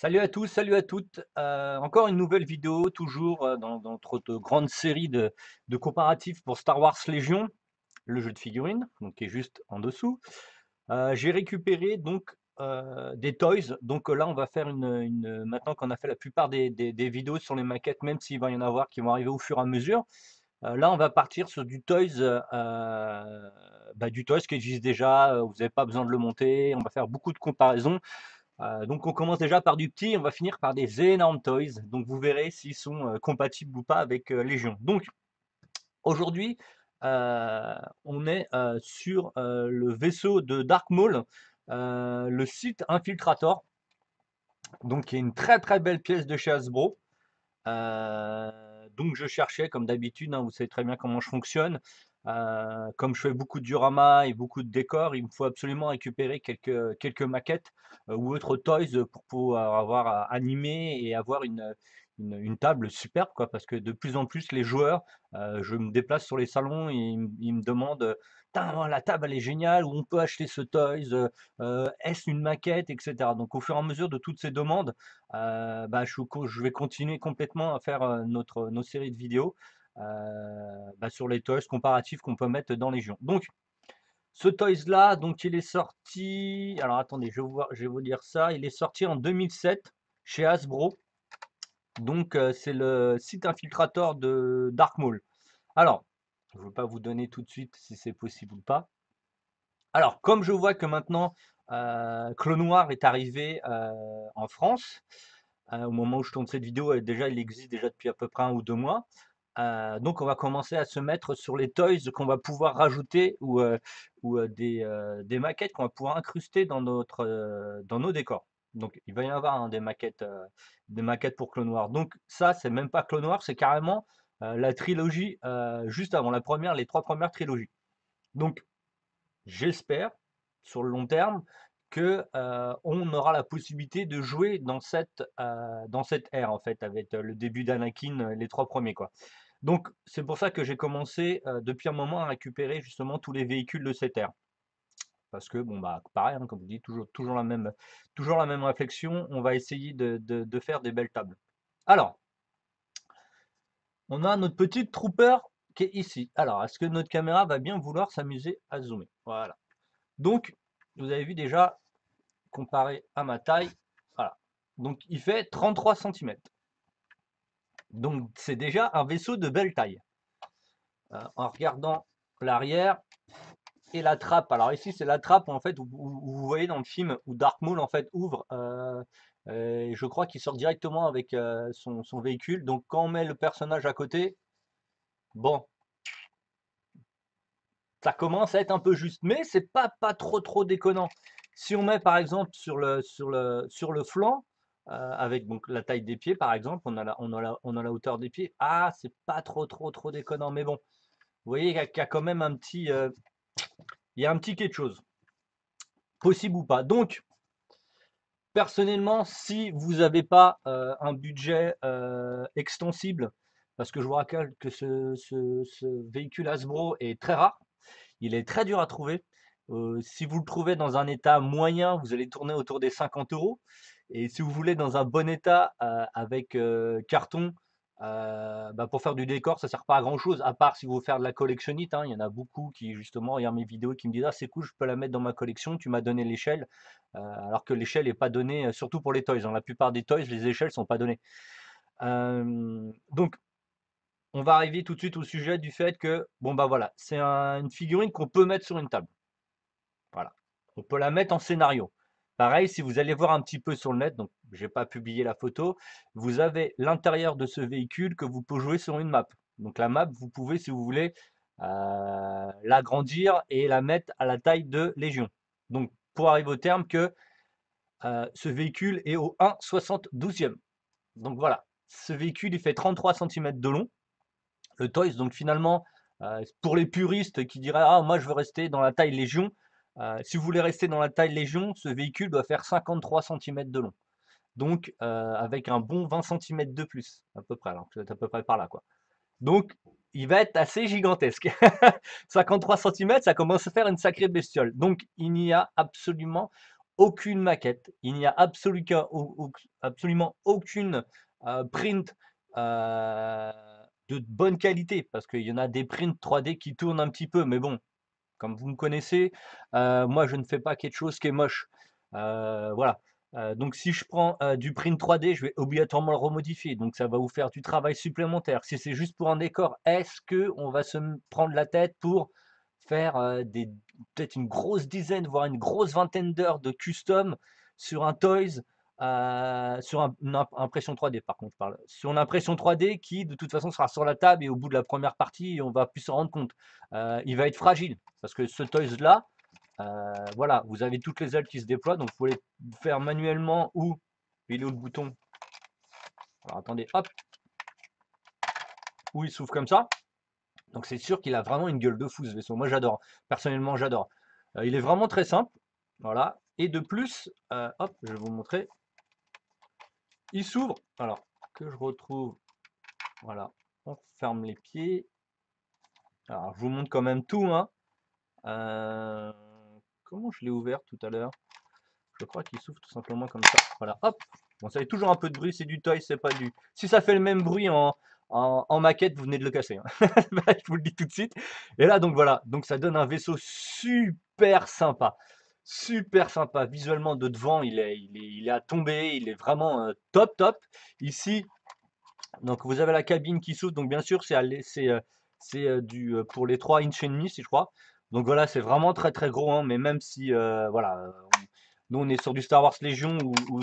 Salut à tous, salut à toutes. Encore une nouvelle vidéo, toujours dans notre grande série de comparatifs pour Star Wars Légion, le jeu de figurines, donc qui est juste en dessous. J'ai récupéré donc des toys. Donc là, on va faire maintenant qu'on a fait la plupart des vidéos sur les maquettes, même s'il va y en avoir qui vont arriver au fur et à mesure. Là, on va partir sur du toys, du toys qui existe déjà. Vous n'avez pas besoin de le monter. On va faire beaucoup de comparaisons. Donc on commence déjà par du petit, on va finir par des énormes toys. Donc vous verrez s'ils sont compatibles ou pas avec Légion. Donc aujourd'hui, on est sur le vaisseau de Dark Maul, le site Infiltrator, donc qui est une très très belle pièce de chez Hasbro. Donc je cherchais comme d'habitude, hein, vous savez très bien comment je fonctionne. Comme je fais beaucoup de diorama et beaucoup de décors, il me faut absolument récupérer quelques maquettes ou autres toys pour pouvoir avoir animé et avoir une table superbe, quoi, parce que de plus en plus les joueurs, je me déplace sur les salons et ils me demandent: «Tain, la table elle est géniale, où on peut acheter ce toys? Est-ce une maquette?» et cetera. Donc au fur et à mesure de toutes ces demandes, je vais continuer complètement à faire nos séries de vidéos sur les toys comparatifs qu'on peut mettre dans Légion. Donc, ce toys là, donc il est sorti. Alors attendez, je vais vous dire ça. Il est sorti en 2007 chez Hasbro. Donc, c'est le site infiltrator de Dark Maul. Alors, je ne veux pas vous donner tout de suite si c'est possible ou pas. Alors, comme je vois que maintenant Clos Noir est arrivé en France, au moment où je tourne cette vidéo, déjà il existe déjà depuis à peu près 1 ou 2 mois. Donc on va commencer à se mettre sur les toys qu'on va pouvoir rajouter ou des maquettes qu'on va pouvoir incruster dans nos décors. Donc il va y en avoir hein, des maquettes pour Clos Noir. Donc ça, c'est même pas Clos Noir, c'est carrément la trilogie juste avant, les 3 premières trilogies. Donc j'espère, sur le long terme, que, on aura la possibilité de jouer dans cette ère, en fait, avec, le début d'Anakin, les 3 premiers, quoi. Donc c'est pour ça que j'ai commencé, depuis un moment à récupérer justement tous les véhicules de cette ère. Parce que bon, bah, pareil, hein, comme je vous dis, toujours la même réflexion, on va essayer de faire des belles tables. Alors, on a notre petite trooper qui est ici. Alors, est-ce que notre caméra va bien vouloir s'amuser à zoomer? Voilà. Donc, vous avez vu déjà, comparé à ma taille, voilà. Donc, il fait 33 centimètres. Donc, c'est déjà un vaisseau de belle taille. En regardant l'arrière et la trappe. Alors ici, c'est la trappe en fait où vous voyez dans le film où Dark Maul en fait ouvre. Et je crois qu'il sort directement avec son véhicule. Donc, quand on met le personnage à côté, bon, ça commence à être un peu juste, mais c'est pas trop déconnant. Si on met par exemple sur le flanc, avec donc la taille des pieds par exemple, on a la hauteur des pieds. Ah, c'est pas trop déconnant, mais bon, vous voyez qu'il y a quand même il y a un petit quelque chose, possible ou pas. Donc, personnellement, si vous n'avez pas un budget extensible, parce que je vous rappelle que ce véhicule Hasbro est très rare, il est très dur à trouver. Si vous le trouvez dans un état moyen, vous allez tourner autour des 50 euros. Et si vous voulez dans un bon état avec carton, pour faire du décor, ça ne sert pas à grand chose, à part si vous voulez faire de la collectionnite, hein. Il y en a beaucoup qui justement regardent mes vidéos et qui me disent: «Ah c'est cool, je peux la mettre dans ma collection, tu m'as donné l'échelle». Alors que l'échelle n'est pas donnée, surtout pour les toys, hein. La plupart des toys, les échelles ne sont pas données. Donc on va arriver tout de suite au sujet du fait que, bon bah voilà, c'est une figurine qu'on peut mettre sur une table. Voilà. On peut la mettre en scénario. Pareil, si vous allez voir un petit peu sur le net, donc je n'ai pas publié la photo, vous avez l'intérieur de ce véhicule que vous pouvez jouer sur une map. Donc la map, vous pouvez, si vous voulez, l'agrandir et la mettre à la taille de Légion. Donc pour arriver au terme que ce véhicule est au 1,72e. Donc voilà, ce véhicule il fait 33 cm de long. Le Toys, donc finalement, pour les puristes qui diraient: «Ah moi je veux rester dans la taille Légion», si vous voulez rester dans la taille Légion, ce véhicule doit faire 53 cm de long. Donc avec un bon 20 cm de plus, à peu près, alors vous êtes à peu près par là, quoi. Donc il va être assez gigantesque. 53 cm, ça commence à faire une sacrée bestiole. Donc il n'y a absolument aucune maquette, il n'y a absolument aucune print de bonne qualité, parce qu'il y en a des prints 3D qui tournent un petit peu, mais bon, comme vous me connaissez, moi je ne fais pas quelque chose qui est moche. Voilà. Donc si je prends du print 3D, je vais obligatoirement le remodifier. Donc ça va vous faire du travail supplémentaire. Si c'est juste pour un décor, est-ce que on va prendre la tête pour faire peut-être une grosse dizaine, voire une grosse vingtaine d'heures de custom sur un Toys, sur une impression 3D par contre, je parle. Sur une impression 3D qui de toute façon sera sur la table et au bout de la première partie, on va plus s'en rendre compte. Il va être fragile parce que ce Toys là, voilà, vous avez toutes les ailes qui se déploient, donc vous pouvez les faire manuellement ou il est où le bouton? Alors attendez, hop, où il s'ouvre comme ça. Donc c'est sûr qu'il a vraiment une gueule de fou ce vaisseau. Moi j'adore. Personnellement j'adore. Il est vraiment très simple. Voilà. Et de plus, hop, je vais vous montrer. Il s'ouvre. Alors que je retrouve. Voilà. On ferme les pieds. Alors je vous montre quand même tout, hein. Comment je l'ai ouvert tout à l'heure? Je crois qu'il s'ouvre tout simplement comme ça. Voilà, hop. Bon, ça fait toujours un peu de bruit, c'est du toy, c'est pas du. Si ça fait le même bruit en maquette, vous venez de le casser, hein. Je vous le dis tout de suite. Et là, donc voilà, donc ça donne un vaisseau super sympa. Super sympa. Visuellement, de devant, il est à tomber, il est vraiment top, top. Ici, donc vous avez la cabine qui s'ouvre, donc bien sûr, pour les 3 inch et demi, si je crois. Donc voilà, c'est vraiment très très gros, hein, mais même si, voilà, nous on est sur du Star Wars Légion ou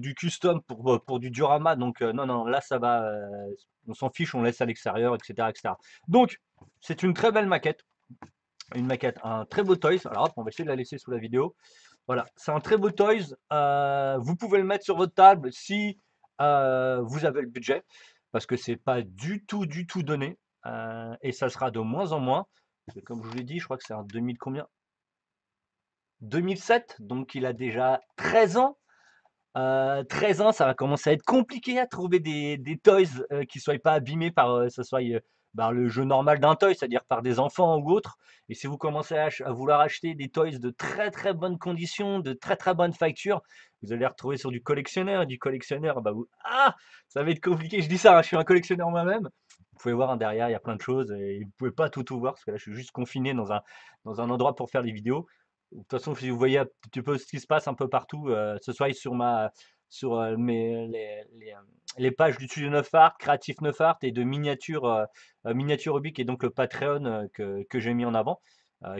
du custom pour du diorama, donc non, non, là ça va, on s'en fiche, on laisse à l'extérieur, etc., etc. Donc, c'est une très belle maquette, un très beau toys. Alors hop, on va essayer de la laisser sous la vidéo. Voilà, c'est un très beau toys. Vous pouvez le mettre sur votre table si vous avez le budget, parce que c'est pas du tout donné, et ça sera de moins en moins. Parce que comme je vous l'ai dit, je crois que c'est un 2000 combien? 2007, donc il a déjà 13 ans. 13 ans, ça va commencer à être compliqué à trouver des toys qui ne soient pas abîmés par, par le jeu normal d'un toy, c'est-à-dire par des enfants ou autres. Et si vous commencez à vouloir acheter des toys de très très bonnes conditions, de très très bonne facture, vous allez les retrouver sur du collectionneur. Et du collectionneur, bah ça va être compliqué. Je dis ça, hein, je suis un collectionneur moi-même. Vous pouvez voir, hein, derrière, il y a plein de choses et vous pouvez pas tout voir parce que là, je suis juste confiné dans un endroit pour faire des vidéos. De toute façon, si vous voyez un petit peu ce qui se passe un peu partout, ce soit sur les pages du Studio 9 Art, Creative 9 Art et de Miniature Rubik et donc le Patreon que j'ai mis en avant,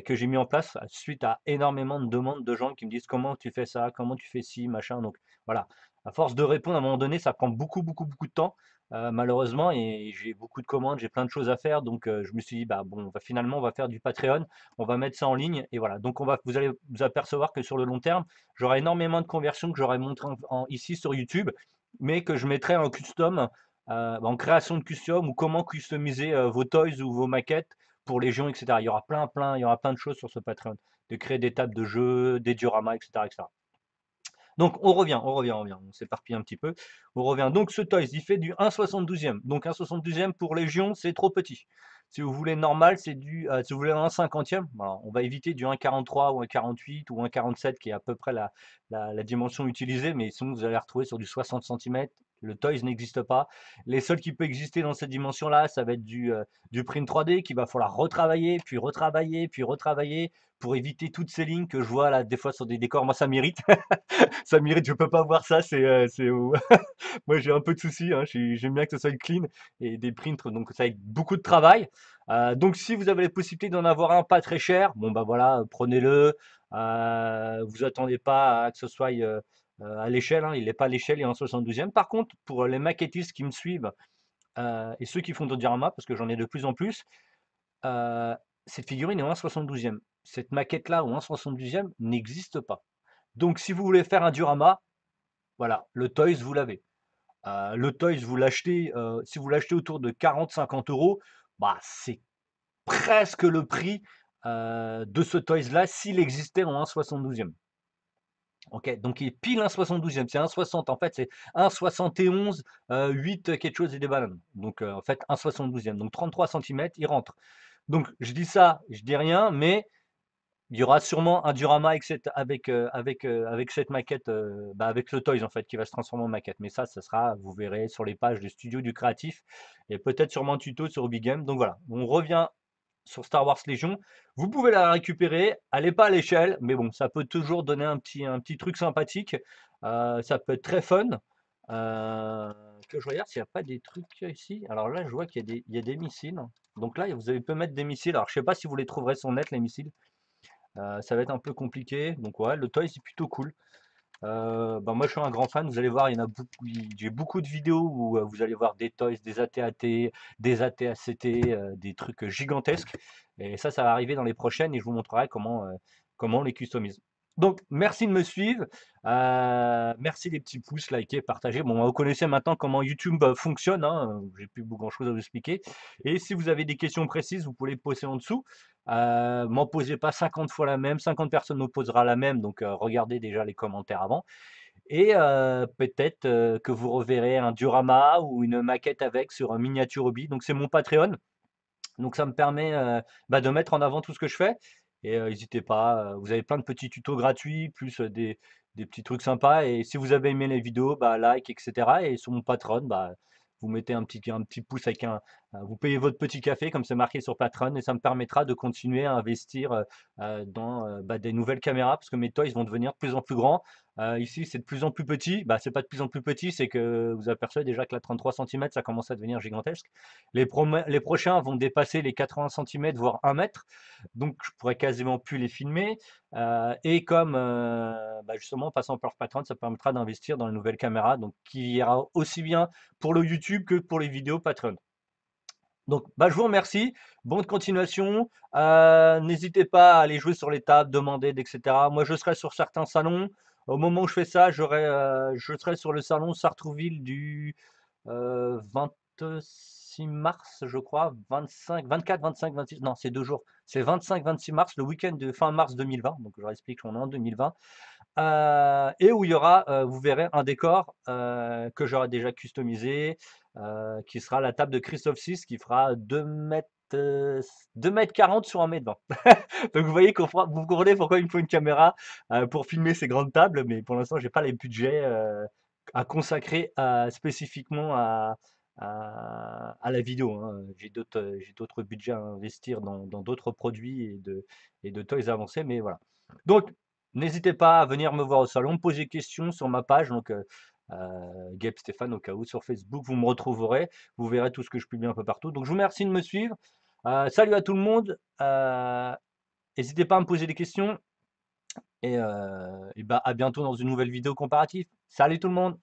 que j'ai mis en place suite à énormément de demandes de gens qui me disent comment tu fais ça, comment tu fais ci, machin. Donc voilà, à force de répondre à un moment donné, ça prend beaucoup de temps. Malheureusement, et j'ai beaucoup de commandes, j'ai plein de choses à faire, donc je me suis dit, bah bon, finalement, on va faire du Patreon, on va mettre ça en ligne, et voilà. Donc vous allez vous apercevoir que sur le long terme, j'aurai énormément de conversions que j'aurai montré ici sur YouTube, mais que je mettrai en custom, en création de custom, ou comment customiser vos toys ou vos maquettes pour Légion, etc. Il y aura il y aura plein de choses sur ce Patreon, de créer des tables de jeux, des dioramas, etc., etc. Donc on revient, on s'éparpille un petit peu. On revient. Donc ce Toys, il fait du 1,72e. Donc 1,72e pour Légion, c'est trop petit. Si vous voulez normal, si vous voulez un 50e, voilà, on va éviter du 1,43 ou 1,48 ou 1,47 qui est à peu près la dimension utilisée, mais sinon vous allez retrouver sur du 60 cm. Le Toys n'existe pas. Les seuls qui peuvent exister dans cette dimension-là, ça va être du print 3D qu'il va falloir retravailler, puis retravailler, puis retravailler pour éviter toutes ces lignes que je vois là des fois sur des décors. Moi, ça m'irrite. Ça mérite, je peux pas voir ça, moi j'ai un peu de soucis, hein, j'aime bien que ce soit clean et des prints, donc ça avec beaucoup de travail. Donc si vous avez la possibilité d'en avoir un pas très cher, bon bah voilà, prenez-le. Vous attendez pas à que ce soit à l'échelle, hein, il n'est pas à l'échelle, il est en 72e. Par contre, pour les maquettistes qui me suivent et ceux qui font de diorama, parce que j'en ai de plus en plus, euh, cette figurine est en 1,72e. Cette maquette-là en 1,72e n'existe pas. Donc si vous voulez faire un diorama, voilà, le Toys, vous l'avez. Le Toys, si vous l'achetez autour de 40-50 euros, bah, c'est presque le prix de ce Toys-là s'il existait en 1,72e. Ok, donc il est pile 1,72e, c'est 1,60. En fait, c'est 1,71, 8 quelque chose et des bananes. Donc en fait, 1,72e. Donc 33 cm, il rentre. Donc je dis ça, je dis rien, mais Il y aura sûrement un diorama avec cette maquette, bah, avec le Toys en fait, qui va se transformer en maquette. Mais ça sera, vous verrez sur les pages du studio du créatif et peut-être sûrement un tuto sur Hobby Game. Donc voilà, on revient sur Star Wars Légion. Vous pouvez la récupérer, elle n'est pas à l'échelle, mais bon, ça peut toujours donner un petit truc sympathique. Ça peut être très fun. Que je regarde s'il n'y a pas des trucs ici. Alors là, je vois qu'il y a des missiles. Donc là, vous avez peut mettre des missiles. Alors je sais pas si vous les trouverez sur net, les missiles. Ça va être un peu compliqué. Donc ouais, le toy c'est plutôt cool. Bah, moi je suis un grand fan, vous allez voir, il y en a beaucoup, j'ai beaucoup de vidéos où vous allez voir des toys, des AT-AT, des AT-ACT, des trucs gigantesques. Et ça va arriver dans les prochaines et je vous montrerai comment on les customise. Donc merci de me suivre, merci les petits pouces, likez, partagez. Bon, vous connaissez maintenant comment YouTube fonctionne, hein, j'ai plus grand chose à vous expliquer. Et si vous avez des questions précises, vous pouvez les poser en dessous. M'en posez pas 50 fois la même, 50 personnes me posera la même, donc regardez déjà les commentaires avant. Et peut-être que vous reverrez un diorama ou une maquette avec sur un miniature hobby. Donc c'est mon Patreon, donc ça me permet bah, de mettre en avant tout ce que je fais. Et n'hésitez pas, vous avez plein de petits tutos gratuits, plus des petits trucs sympas. Et si vous avez aimé les vidéos, bah, like, etc. Et sur mon Patreon, bah, vous mettez un petit pouce avec vous payez votre petit café, comme c'est marqué sur Patreon, et ça me permettra de continuer à investir dans bah, des nouvelles caméras, parce que mes toys vont devenir de plus en plus grands. Ici, c'est de plus en plus petit. Bah, c'est pas de plus en plus petit, c'est que vous apercevez déjà que la 33 cm, ça commence à devenir gigantesque. Les prochains vont dépasser les 80 cm, voire 1 mètre. Donc, je pourrais quasiment plus les filmer. Et comme bah, justement, en passant par Patreon, ça permettra d'investir dans une nouvelle caméra, donc qui ira aussi bien pour le YouTube que pour les vidéos Patreon. Donc, bah, je vous remercie. Bonne continuation. N'hésitez pas à aller jouer sur les tables, demander, etc. Moi, je serai sur certains salons. Au moment où je fais ça, je serai sur le salon Sartrouville du 26 mars, je crois, 25, 24, 25, 26, non, c'est 2 jours. C'est 25, 26 mars, le week-end de fin mars 2020. Donc, je leur explique qu'on est en 2020. Et où il y aura, vous verrez, un décor que j'aurai déjà customisé, qui sera la table de Christophe 6 qui fera 2 mètres 40 sur 1 m 20. Donc vous voyez vous comprenez pourquoi il me faut une caméra pour filmer ces grandes tables, mais pour l'instant, j'ai pas les budgets à consacrer spécifiquement à la vidéo, hein. J'ai d'autres budgets à investir dans d'autres produits et de toys avancés, mais voilà. Donc, n'hésitez pas à venir me voir au salon, poser des questions sur ma page, donc Gabe Stéphane au cas où sur Facebook, vous me retrouverez, vous verrez tout ce que je publie un peu partout. Donc je vous remercie de me suivre. Salut à tout le monde. N'hésitez pas à me poser des questions et bah, à bientôt dans une nouvelle vidéo comparative. Salut tout le monde.